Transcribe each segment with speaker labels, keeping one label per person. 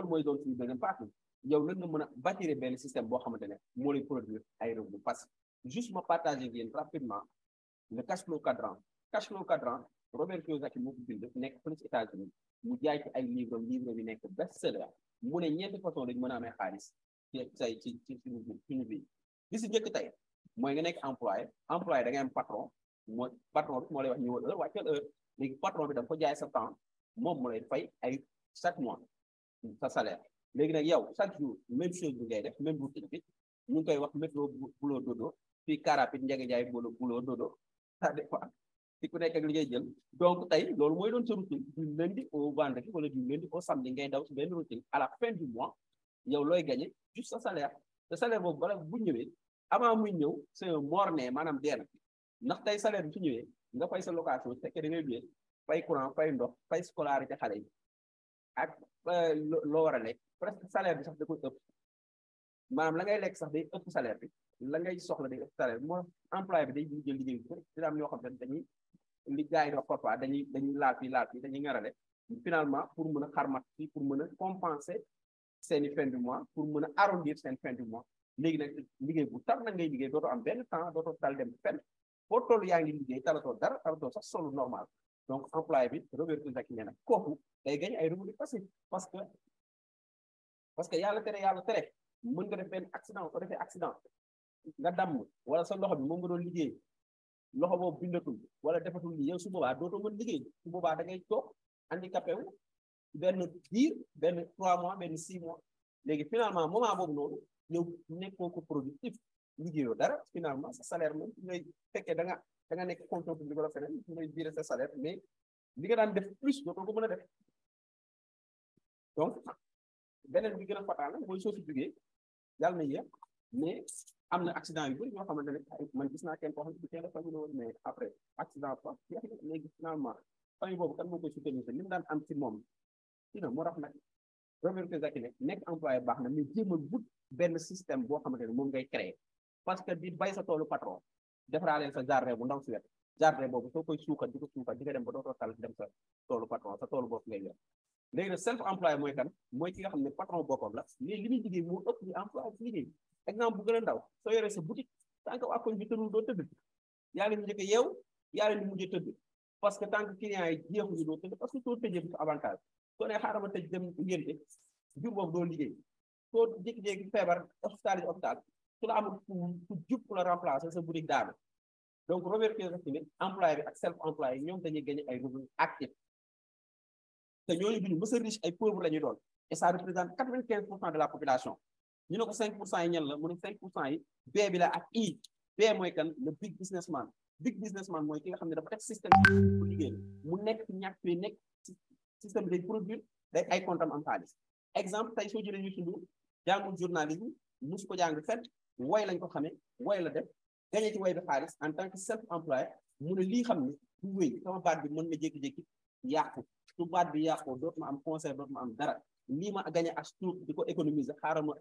Speaker 1: loolu mooy doon suñu deuxième partie yow lan nga mën a bâtir benn système boo xamante ne moo lay produire ay revenus passifs juste ma partager yéen rapidement le cash flow cadran Robert Kiyosaki moo ko bind nekk fële ci États-Unis mu jaay ci ay livre yi nekk best-seller mu ne ñeenti façon dañu mën a amee xaalis ci suñu vie bi si njëkk tey mooy nga nekk employé da ngay am patron bi moo lay wax ñëwal heure wàccal heure léegi patron bi da nga ko jaay sa temps moom mu lay fay ay chaque mois sa salaire léegi nag yow chaque jour même chose bi ngay def même routine bi ñu ngi koy wax métro boulot dodo fii car rapide njëge jaay boulot dodo ça dépend ci ku nekk ak li ngay jël donc tey loolu mooy doon sa routine du lundi au vendredi wala du lundi au samedi ngay daw si benn routine à la fin du mois yow looy gagné juste sa salaire boobu bala bu ñëwee avant muy ñëw c'est un morne maanaam dee na ndax tey salaire bi su ñëwee nga fay sa location su fekkee da ngay luyee fay courant fay ndox fay scolarité xale yi ak loo war a lekk presque salaire bi sax da koy ëpp maanaam la ngay lekk sax day ëpp salaire bi la ngay soxla day ëpp salaire bi moo employé bi day jël liggéey bi dina am ñoo xam ne dañuy li gars yi di wax parfois dañuy laal fii dañuy ngarale finalement pour mën a xarmat fii pour mën a compenser seeni fin du mois pour mën a arrondir seen fin du mois léegi nag liggéey bu tar na ngay liggéey dootoo am benn temps dootoo tal dem fenn boo toll yaa ngi liggéey talatoo dara talatoo sax solo normal donc employé bi Robert Kiyosaki nee na kooku day gañ ay revenus passifs parce que yàlla tere mën nga def benn accident soo defee accident nga damm wala sa loxo bi moom nga doon liggéey loxo boobu bindatul wala defatul li yow su boobaa dootoo mën liggéey su boobaa da ngay toog handicapé wu benn diir benn 3 mois benn 6 mois léegi finalement moment boobu noonu yow nekkoo ko productif liggéeyoo dara finalement sa salaire moom ngay fekkee da nga nekk fonction publique wala feneen ngay virer sa salaire mais li nga daan def plus dootoo ko mën a def donc beneen bi gën a fatal nag mooy soo fi jógee yàlla na yéex mais am na accident yu bëri ñoo xamante ne man gis naa kenn koo xam ne teel a famille woon mais après accident fa léegi finalement famille boobu kan moo koy soutenir li mu daan am ci moom sinon moo tax nag Robert Kiyosaki nekk employé baax na mais jéem a wut benn système boo xamante ne moom ngay créer parce que di bay sa toolu patron defaraaleen sa jardin bu ndaw si wet jardin boobu soo koy suukat di nga dem ba dootoo tal dem sa toolu patron sa toolu bopp ngay yor léegi nag self employé mooy kan mooy ki nga xam ne patron boppam la mais li muy liggéey moo ëpp li employé bi liggéey exemple bu gën a ndaw soo yoree sa boutique tant que waa koñ bi tëddul doo tëdd yaa leen njëkk yeew yaa leen di mujj tëdd parce que tant que clients yi jeexuñu doo tëdd parce que soo tëjee du ko avantage soo nee xaaral ma tëj dem ngénte jur boobu doo liggéey soo jékki-jékki feebar hôpital su la amul ku jub ku la remplacer sa boutique daanu donc Robert Kiyosaki ne employé bi ak self employé ñoom dañuy gagné ay revenus actifs te ñooñu duñu mës a riche ay pauvres la ñuy doon et ça représente 95% de la population ñu ne ko 5% yi ñan la mu ne 5% yi B bi la ak I B mooy kan le big businessman mooy ki nga xam ne dafa teg système bu liggéey mu nekk ñàkk fii nekk système day produire day ay comptam am xaalis exemple tey soo jëlee ñu tudd jàngul journalisme musu ko jàng fenn woy lañ ko xamee woy la def gagné ci woy bi xaalis en tant que self employé mu ne lii xam ne du wéy sama baat bi mën na jékki-jékki yàqu su baat bi yàqoo dootuma am conseil dootuma am dara lii ma gagné as tuut di ko économiser xaaral ma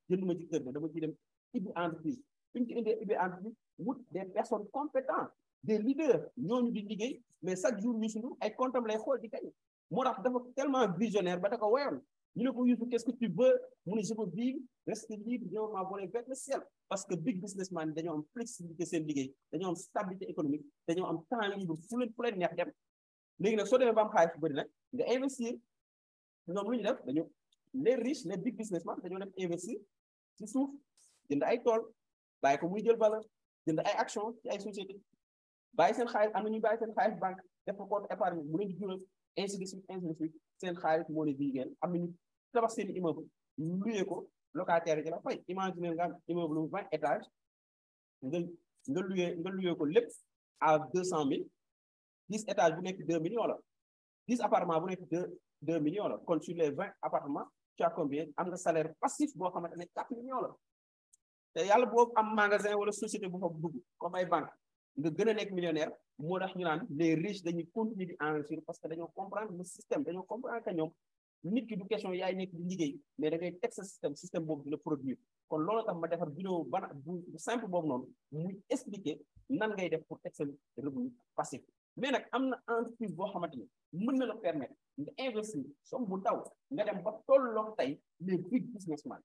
Speaker 1: jënd ma ci kër ga dama ci dem ubbi entreprise fi ñu ci indee ubbi entreprise wut des personnes compétentes des leaders ñooñu di liggéey mais chaque jour ñu sunu ay comptam lay xool di gañ moo tax dafa tellement visionnaire ba da ko woyoon ñu ne ko Youssou qu'est-ce que tu veux mu ne je veux vivre rester libre ñoo ma voler vers le ciel parce que big businessman dañoo am flexibilité seen liggéey dañoo am stabilité économique dañoo am temps libre fu leen neex dem léegi nag soo demee ba am xaalis bu bëri nag nga investir ñoom lu ñu def dañu les riches les big businessmen dañoo dem investir ci suuf jënd ay tool bàyyi ko muy jël valeur jënd ay action ci ay société bàyyi seen xaalis am na ñuy bàyyi seen xaalis banque def ko compte épargne mu leen di jural ainsi de suite seen xaalis moo ne vigéel am nañu tabax seen immeuble luyee ko locataire yi la fay imaginer nga am immeuble 20 étages nga luyee ko lépp à 200 000 10 étages bu nekk 2 millions la 10 appartements bu nekk 2 millions la kon sur les 20 appartements tu as combien am nga salaire passif boo xamante ne 4 millions la te yàlla boo am magasin wala société bu fa dugg comme ay banque nga gën a nekk millionnaire moo tax ñu naan les riches dañuy continuer di enrichir parce que dañoo comprendre le système dañoo comprendre que ñoom nit ki du question yaay nekk di liggéey mais da ngay teg sa système boobu di la produire kon loolu tax ma defar vidéo bu simple boobu noonu muy expliquer nan ngay def pour teg sa revenu passif mais nag am na entreprise boo xamante ni mën na la permettre nga investir somme bu ndaw nga dem ba tolloog tey les big businessmen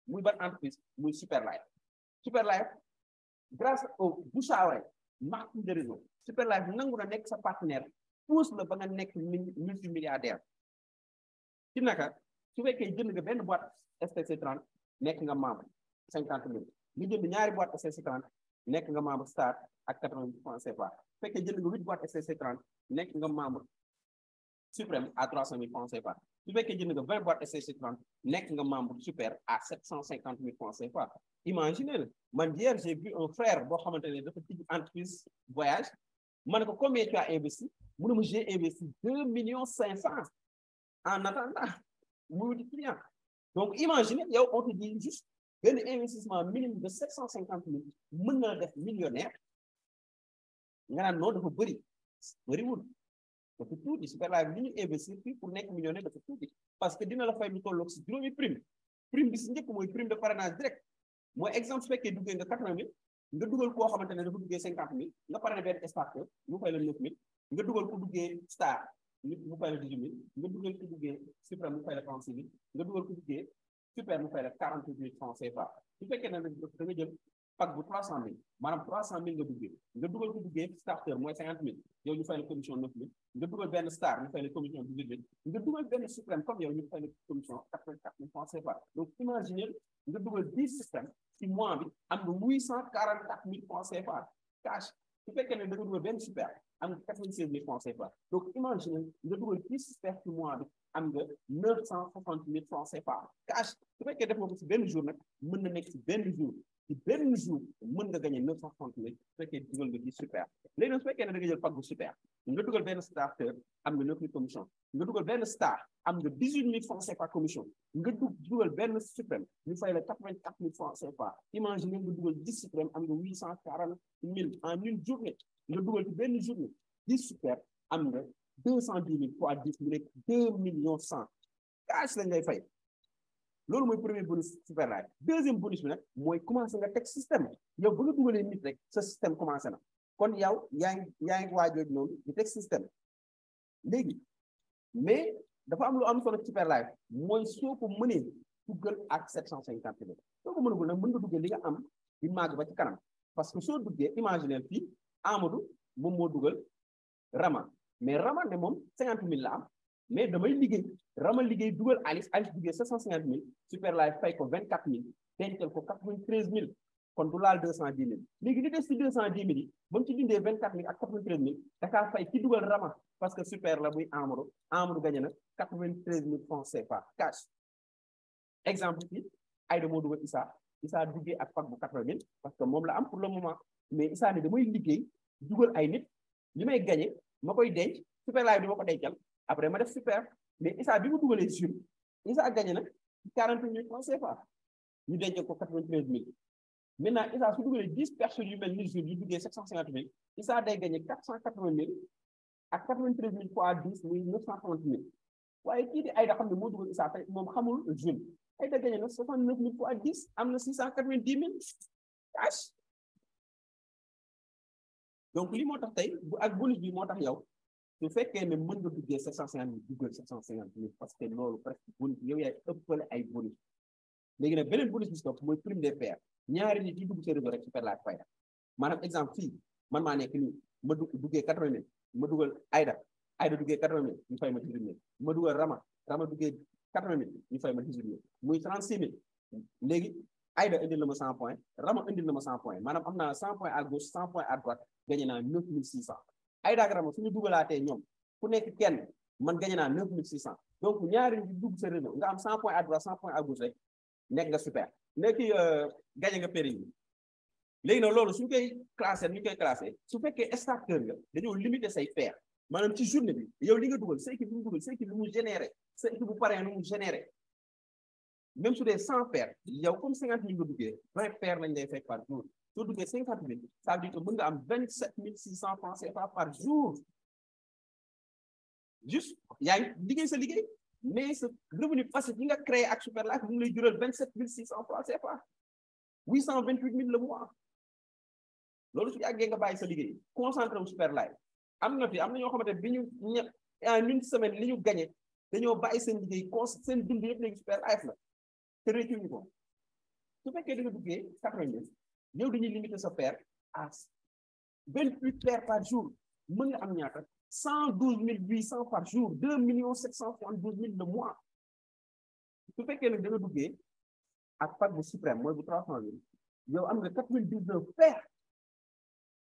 Speaker 1: muy ban entreprise muy Superlife grâce au bouche à oreille marketing de réseau Superlife nangu na nekk sa partenaire pousse la ba nga nekk multimilliardaire ci naka su fekkee jënd nga benn boîte STC30 nekk nga membre 50 000 nga jënd ñaari boîte STC30 nekk nga membre Star ak 80 francs CFA su fekkee jënd nga 8 boîtes STC30 nekk nga membre Suprême à 300 000 francs CFA su fekkee jënd nga 20 boîtes STC30 nekk nga membre Super à 750 000 francs CFA imaginez man hier j'ai vu un frère boo xamante ne dafa tijji entreprise voyage ma ne ko combien tu as investi mu ne ma j'ai investi 2,5 millions en attendant muy wuti client donc imaginez yow on te dit juste benn investissement minimum de 750 000 mën na la def millionnaire nga naan non dafa bëriwul dafa tuuti Superlife li ñu investir fii pour nekk millionnaire dafa tuuti parce que dina la fay lu tolloog si juróomi prime bi si njëkk mooy prime de parrainage direct mooy exemple su fekkee duggee nga 80 000 nga dugal koo xamante ne dafa duggee 50 000 nga parrainé benn starter mu fay la 9 000 nga dugal ko duggee Star mu fay la 18 000 nga dugal ko duggee Suprême mu fay la 36 000 nga dugal ko duggee Super mu fay la 48 000 francs CFA su fekkee ne da nga jël pack bu 300 000 maanaam 300 000 nga dugal ko duggee starter mooy 50 000 yow ñu fay la commission 9 000 nga dugal benn Star ñu fay la commission 18 000 nga dugal benn Suprême comme yow ñu fay la commission 84 000 francs CFA donc imaginez nga dugal 10 systèmes ci mois bi am nga 844 000 francs CFA cash su fekkee ne da nga dugal benn Super am nga 96 000 francs CFA donc imaginez nga dugal 10 systèmes ci mois bi am nga 960 000 francs CFA cash su fekkee def nga ko si benn jour nag mën na nekk si benn jour mën nga gagné 960 000 su fekkee dugal nga 10 Super léegi nag su fekkee ne da nga jël pack bu Super nga dugal benn starter am nga 9 000 commission nga dugal benn Star am nga 18 000 francs CFA commission nga dugal benn Suprême ñu fay la 84 000 francs CFA imagine nga dugal 10 Suprême am nga 840 000 en une journée nga dugal ci benn journée 10 Super am nga 210 000 fois 10 mu nekk 2 millions 100 cash lañ lay fay loolu mooy premier bonus Superlife deuxième bonus bi nag mooy commencé nga teg système yow ba nga dugalee nit rek sa système commencé na kon yow yaa ngi waajooju noonu di teg système léegi mais dafa am lu am solo Superlife mooy soo ko mënee duggal ak 750 000 soo ko mënagul nag mën nga duggal li nga am di màgg ba ci kanam parce que soo duggee imaginer fii Amadou moom moo dugal Rama mais Rama ne moom 50 000 la am mais damay liggéey Rama liggéey dugal Alice duggee 750 000 Superlife fay ko 24 000 dencal ko 93 000 kon du laal 210 000 léegi li des ci 210 000 yi ba mu ci dindee 24 000 ak 93 000 dakaa fay ci dugal Rama parce que Super la muy Amadou gagné na 93 000 francs CFA cash exemple fii Aïda moo dugal Issa duggee ak pack bu 80 000 parce que moom la am pour le moment mais Issa ne damay liggéey dugal ay nit li may gagné ma koy denc Superlife di ma ko dencal après ma def Super mais Issa bi mu dugalee sur Issa gagné na 48 000 francs CFA ñu dencal ko 93 000 maintenant Issa su dugalee 10 personnes yu mel ni jour yu duggee 750 000 Issa day gagné 480 000 ak 93 000 fois 10 muy 930 000 waaye kii di Aïda xam ne moo dugal Issa tey moom xamul jeune Aïda gagné na 69 000 fois 10 am na 690 000 cash donc li moo tax tey ak bonus bi moo tax yow su fekkee ne mën nga duggee 750 000 duggal 750 000 parce que loolu presque bonus yow yaay ëppale ay bonus léegi nag beneen bonus bi si topp mooy prime des pairs ñaari nit yi dugg sa réseau rek Superlife fay maanaam exemple fii man maa nekk nii ma duggee 80 000 ma dugal Aïda duggee 80 000 ñu fay ma 18 000 ma dugal Rama duggee 80 000 ñu fay ma 18 000 muy 36 000 léegi Aïda indil na ma 100 points Rama indil na ma 100 points maanaam am naa 100 points à gauche 100 points à droite gagné naa 9600 Aïda ak Rama suñu dugalaatee ñoom ku nekk kenn man gagné naa 9600 donc ñaari nit dugg sa réseau nga am 100 points à droite 100 points à gauche rek nekk nga super nekk gagné nga péri yi léegi nag loolu suñ koy classé ñu koy classé su fekkee starter nga dañoo limité say paire maanaam ci journée bi yow li nga dugal sa équipe bi mu dugal sa équipe bi mu généré sa équipe bu paree lu mu généré même su dee 100 paires yow comme 50 000 nga duggee 20 paires lañ lay fekk par jour soo duggee 50 000 ça veut dire que mën nga am 27 600 francs CFA par jour juste yaa ngi liggéey sa liggéey mais sa revenu passif yi nga créé ak Superlife mu ngi lay jural 27 600 francs CFA 828 000 le mois loolu su yàggee nga bàyyi sa liggéey concentré wu Superlife am na ñoo xamante ne bi ñu en une semaine li ñu gagné dañoo bàyyi seen liggéey seen dund yëpp léegi Superlife la te réccuñu ko su fekkee da nga duggee 90 yow dañuy limiter sa paire à 28 paires par jour mën nga am ñaata 112 800 par jour 2 772 000 le mois su fekkee nag da nga duggee ak pack bu suprême mooy bu 300 000 yow am nga 99 paires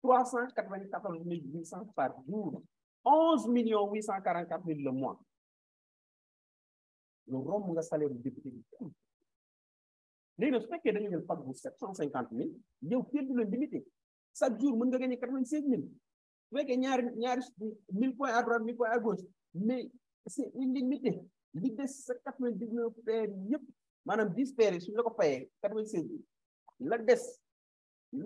Speaker 1: 394 800 par jour 11 844 000 le mois yow romb nga salaire bu député bi léegi nag su fekkee da nga jël pack bu 750 000 yow kenn du la limité chaque jour mën nga gagner 96 000 su fekkee ñaari 1000 points à droite 1000 points à gauche mais c'est illimité li des sa 99 paires yëpp maanaam 10 paires yi suñu la ko fayee 96 000 la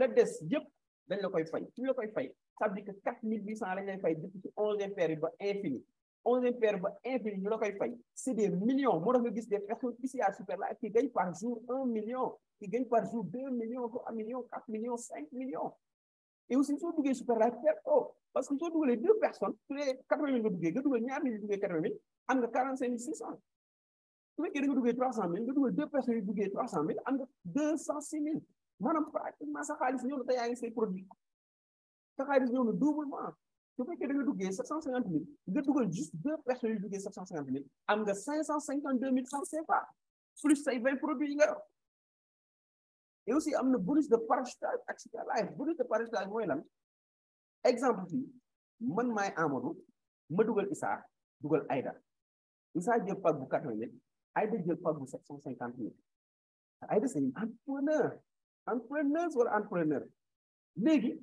Speaker 1: des yëpp dañ la koy fay suñu la koy fay ça veut dire que 4800 lañ lay fay depuis ci 11e paire yi ba infini 11e paire ba infini ñu la koy fay c'est des millions moo tax nga gis des personnes ici à Superlife qui gagnent par jour 1 million qui gagnent par jour 2 millions 3 millions 4 millions 5 millions et aussi soo duggee Superlife oh parce que soo dugalee 2 personnes su dee 80 000 nga duggee nga dugal ñaar nit duggee 80 000 am nga 45 600 su fekkee da nga duggee 300 000 nga dugal 2 personnes yu duggee 300 000 am nga 206 000 maanaam pratiquement sa xaalis ñëw na te yaa ngi say produit sa xaalis ñëw na doublement su fekkee da nga duggee 750 000 nga dugal juste 2 personnes yu duggee 750 000 am nga 552 francs CFA plus say 20 produits yi nga yor et aussi am na bonus de parachutage ak Superlife bonus de parachutage mooy lan exemple fii man maay Amadou ma dugal Issa dugal Aïda Issa jël pack bu 80 000 Aïda jël pack bu 750 000 Aïda c'est une entrepreneuse wala entrepreneur léegi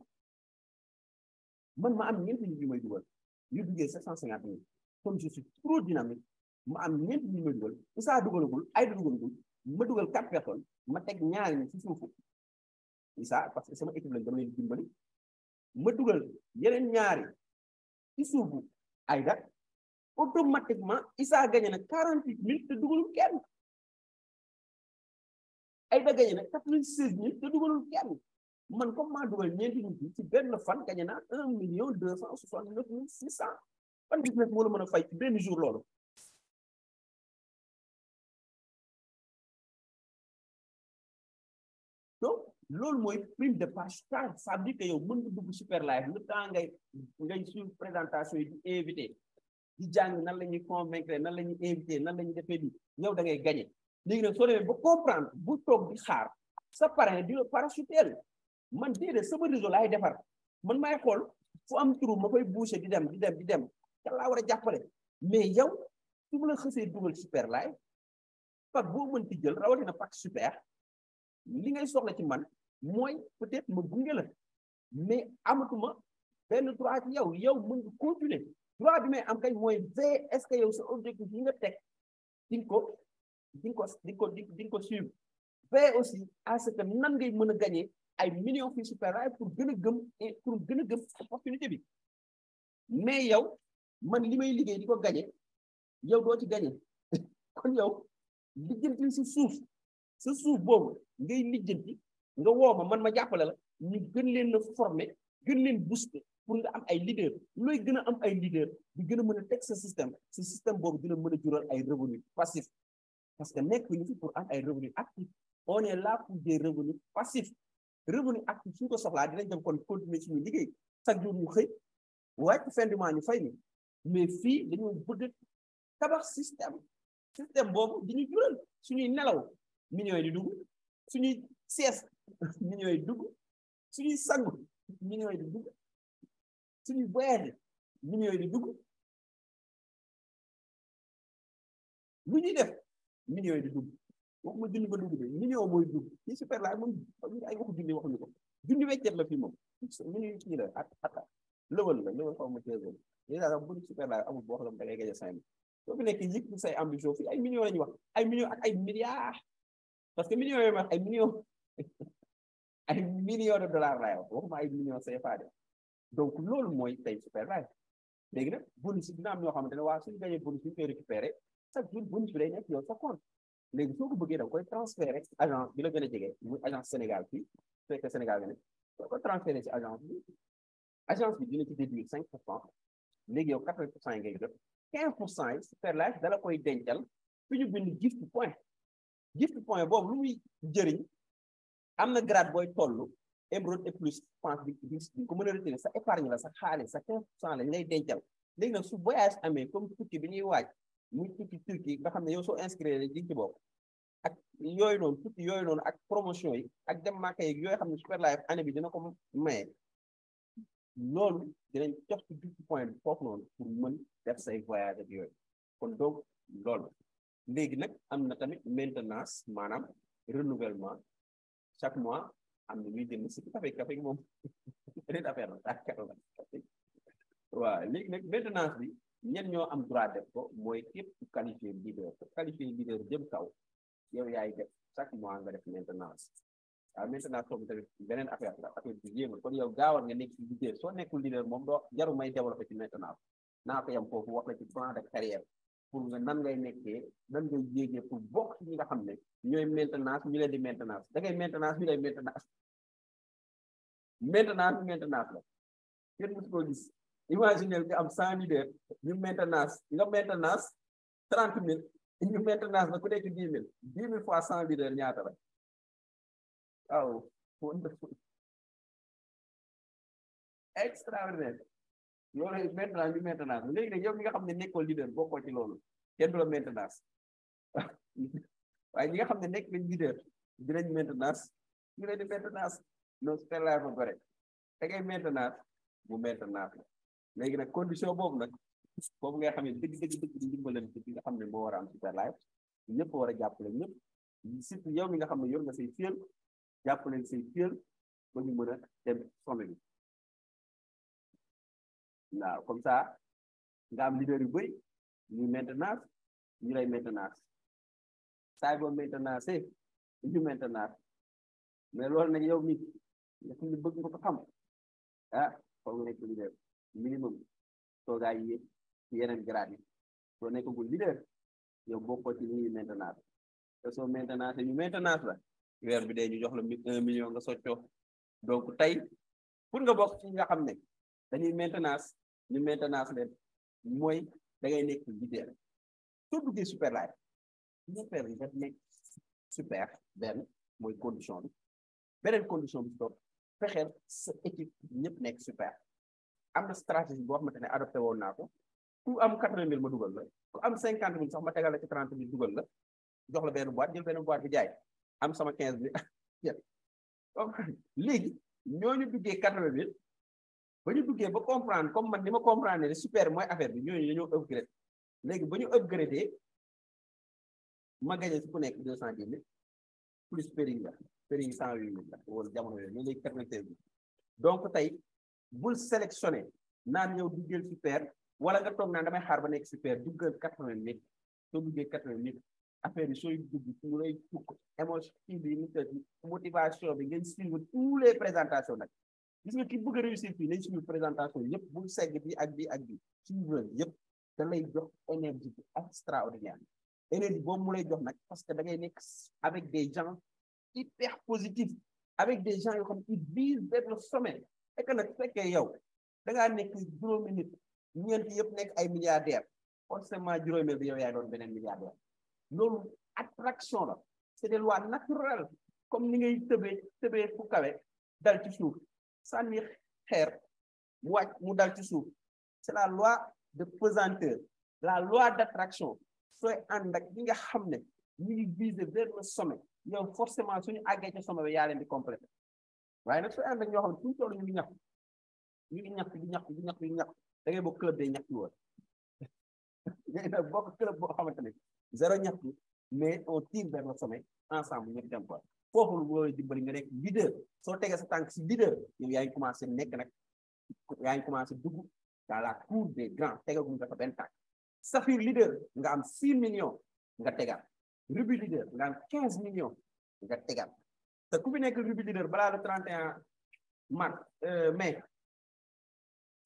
Speaker 1: man ma am ñeenti nit yu may dugal yu duggee 750 000 comme je suis trop dynamique ma am ñeenti nit yu may dugal Issa dugalagul Aïda dugalagul ma dugal 4 personnes ma teg ñaari ñi ci suufu Issa parce que sama équipe lañ dama leen dimbali ma dugal yeneen ñaari ci suufu Aïda automatiquement Issa gagné na 48 000 te dugalul kenn Aïda gagné na 96 000 te dugalul kenn man comme maa dugal ñeenti nit yi ci benn fan gagné na 1 269 600 ban business moo la mën a fay ci benn jour loolu donc loolu mooy prime de partage ça veut dire que yow mën nga dugg Superlife le temps ngay suivre présentation yi di invité di jàng nan la ñuy convaincre nan la ñuy invité nan la ñuy defee lii yow da ngay gagné léegi nag soo demee ba comprendre bu toog di xaar sa parrain di la parachuteel man déedéet sama réseau laay defar man maay xool fu am trou ma koy boucher di dem te laa war a jàppale mais yow su ma la xësee dugal Superlife pack boo mënti jël rawatina pack super li ngay soxla ci man mooy peut-être ma gunge la mais amatuma benn droit ci yow mën nga continuer droit bi may am kay mooy est-ce que yow sa objectif yi nga teg di nga ko suivre aussi à ce que nan ngay mën a gagner ay millions fi Superlife pour gën a gëm opportunité bi mais yow man li may liggéey di ko gagner yow doo ci gagner kon yow lijjanti sa suuf boobu ngay lijjanti nga woo ma jàppale la ñu gën leen a former gën leen booster pour nga am ay leader looy gën a am ay leader di gën a mën a teg sa système boobu dina mën a jural ay revenus passifs parce que nekk ñu fi pour am ay revenus actifs on est là pour des revenus passifs revenus actifs suñu ko soxlaa dinañ dem kon continuer suñu liggéey chaque jour ñu xëy waaye ci fin du mois ñu fay ni mais fii dañoo bëgg tabax système boobu di ñu jural suñuy nelaw millions yi di dugg suñuy sieste millions yi di dugg suñuy sangu millions yi di dugg suñuy voyage millions yi di dugg lu ñuy def millions yi di dugg waxuma junni ba dugg de million mooy dugg ci Superlife moom ay waxu junni waxuñu ko junni weccet la fii moom millions kii la at lëwal xaw ma teesol déjà sax bu Superlife amul boo xam da ngay gaje 5 soo fi nekk yëg say ambition fii ay millions la ñuy wax ay millions ak ay milliards parce que millions yooyu wax ay millions de dollars laay wax waxuma ay millions CFA de donc loolu mooy tey Superlife léegi nag bonus yi dina am ñoo xamante ne waa suñu gagné bonus yi ñu koy récupérer chaque jour bonus bi day nekk yow sa compte léegi soo ko bëggee da koy transférer agence bi la gën a jege muy agence Sénégal fii su fekkee Sénégal nga ne soo ko transférer ci agence bi agence bi dina ci déduire 5%, léegi yow 80% yi ngay jot, 15% yi Superlife dala koy dencal fi ñu bind gift point. Gift point boobu lu muy jëriñ, am na grade booy toll émeraude et plus pense bi ko mën a retenir sa épargne la sa xaalis sa 15% lañ lay dencal. léegi nag su voyage amee comme tukki bi ñuy waaj muy tukki Turquie nga xam ne yow soo inscrire di ci bopp ak yooyu noonu tukki yooyu noonu ak promotion yi ak dem Màkka yi yooyu xam ne Superlife année bi dina ko maye, loolu dinañ jox ci gift point bi foofu noonu pour mën def say voyage ak yooyu. kon donc loolu léegi nag am na tamit maintenance maanaam renouvellement chaque mois am na ñuy jënd si café moom beneen affaire la waaw léegi nag maintenance bi ñen ñoo am droit def ko mooy képp ku qualifié leader jëm kaw yow yaay def chaque mois nga def maintenance. waaw maintenance boobu tamit beneen affaire la affaire bi yéema kon yow gaawal nga nekk ci leader soo nekkul leader moom doo jaru may développé ci maintenance naa ko yam foofu wax la ci plan de carrière pour nga nan ngay nekkee nan ngay yéegee pour bokk ci ñi nga xam ne ñooy maintenance ñu leen di maintenance da ngay maintenance ñu lay maintenance la kenn musu koo gis. Imaginez nga am 100 leaders ñu maintenance nga maintenance 30 000 ñu maintenance na ku nekk 10 000 fois 100 leaders ñaata la waaw extraordinaire loolu maintenance ñu maintenance léegi nag yow mi nga xam ne nekkoo leader bokkoo ci loolu kenn du la maintenance waaye ñi nga xam ne nekk nañ leader dinañ maintenance ñu leen di maintenance non Superlife ba pare da ngay maintenance bu maintenance la. léegi nag condition boobu nag boobu ngay xam ne dëgg di dimbalante bi nga xam ne moo war a am Superlife ñëpp war a jàppale ñëpp surtout yow mi nga xam ne yor nga say fiel jàppale say fiel ba ñu mën a dem sommet bi waaw comme ça nga am leader yu bëri ñu maintenance ñu lay maintenance saay boo maintenance ñu maintenance mais loolu nag yow mi nga xam ne bëgg nga ko xam ah foog nga nekk leader minimum toogaay yi ci yeneen grade yi soo nekkagul leader yow bokkoo ci li ñuy maintenance te soo maintenance ñu maintenance la weer bi dee ñu jox la 1 million nga soccoo donc tey pour nga bokk ci nga xam ne dañuy maintenance ñu maintenance leen mooy da ngay nekk leader soo duggee Superlife ñeppeel bi daf nekk super benn mooy condition bi beneen condition bi toog fexeel sa équipe ñëpp nekk super. am na stratégie boo xamante ne adopté woon naa ko ku am 80 000 ma dugal la ku am 50 000 sax ma tegal la ci 30 000 dugal la jox la benn boîte jël benn boîte bi jaay am sama 15 000 léegi ñooñu duggee 80 000 ba ñu duggee ba comprendre comme man ni ma comprendre ne super mooy affaire bi ñooñu dañoo upgrade léegi ba ñu upgradé ma gagné si ku nekk 210 000 plus périg 108 000 la wala jamono yooyu léegi 96 000 donc tey bul sélectionné naan yow duggal super wala nga toog naan damay xaar ba nekk super duggal 80 000 soo duggee 80 000 affaire yi sooy dugg mu lay fukk émotion bi motivation bi ngeen suivre tous les présentations nag gis nga ki bëgg a réussir fii nañ suivre présentation yëpp bul segg bi ak bi suivre yëpp da lay jox énergie bi extraordinaire énergie boobu mu lay jox nag parce que da ngay nekk avec des gens hyper positifs avec des gens yoo xam ne ils visent vers le sommet et que nag fekkee yow da ngaa nekk juróomi nit ñeent yëpp nekk ay milliardaires forcément juróomeel bi yow yaay doon beneen milliardaire loolu attraction la c'est des lois naturelles comme ni ngay tëbee fu kawe dal ci suuf sànni xeer mu wàcc mu dal ci suuf c'est la loi de pesanteur la loi d'attraction sooy ànd ak ñi nga xam ne ñu ngi viser vers le sommet yow forcément suñu àggee ci sommet bi yaa leen di compléter waaye nag sooy ànd ak ñoo xam ne fu ñu toll ñu ngi ñax da ngay bokk club day ñax woon ngay nag bokk club boo xamante ne zéro ñax mais on tire vers le sommet ensemble ñu dem quoi foofu lu looy dimbali nga nekk leader soo tegee sa tànk si leader yow yaa ngi commencé nekk nag yaa ngi commencé dugg dans la cour des grands tegaguñ nga fa benn tànk Saphir leader nga am 6 millions nga tegal Ruby leader nga am 15 millions nga tegal te ku fi nekk Ruby leader balaa le 31 mai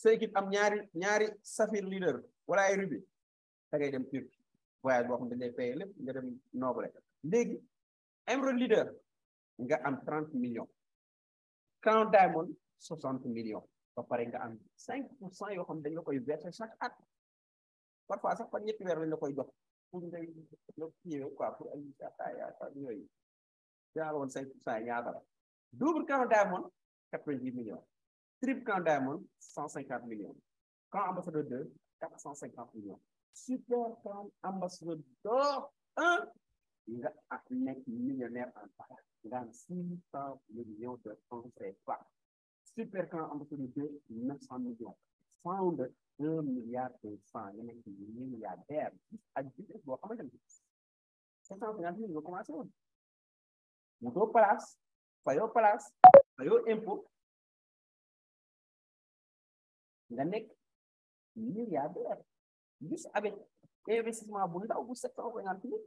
Speaker 1: sa équipe am ñaari Saphir leader wala ay Ruby da ngay dem Turquie voyage boo xam ne dañ lay paye lépp nga dem noble léegi Emerald leader nga am 30 millions Crown Diamond 60 millions ba pare nga am 5% yoo xam ne dañ la koy verser chaque at parfois sax par ñetti weer lañ la koy jox pour ngay kiiwee quoi pour ay yooyu dinaa la woon 5% yi ñaata la double crown diamond 90 millions triple crown diamond 150 millions crown ambassadeur 2 450 millions super crown ambassadeur 1 nga nekk millionnaire en part nga am 600 millions de francs CFA super crown ambassadeur 2 900 millions founder 1 milliard de francs nga nekk milliardaire ak business boo xamante ne 750 millions nga commencé woon mutoo place fayoo impôt nga nekk milliardaire juste avec investissement bu ndaw bu 750 mille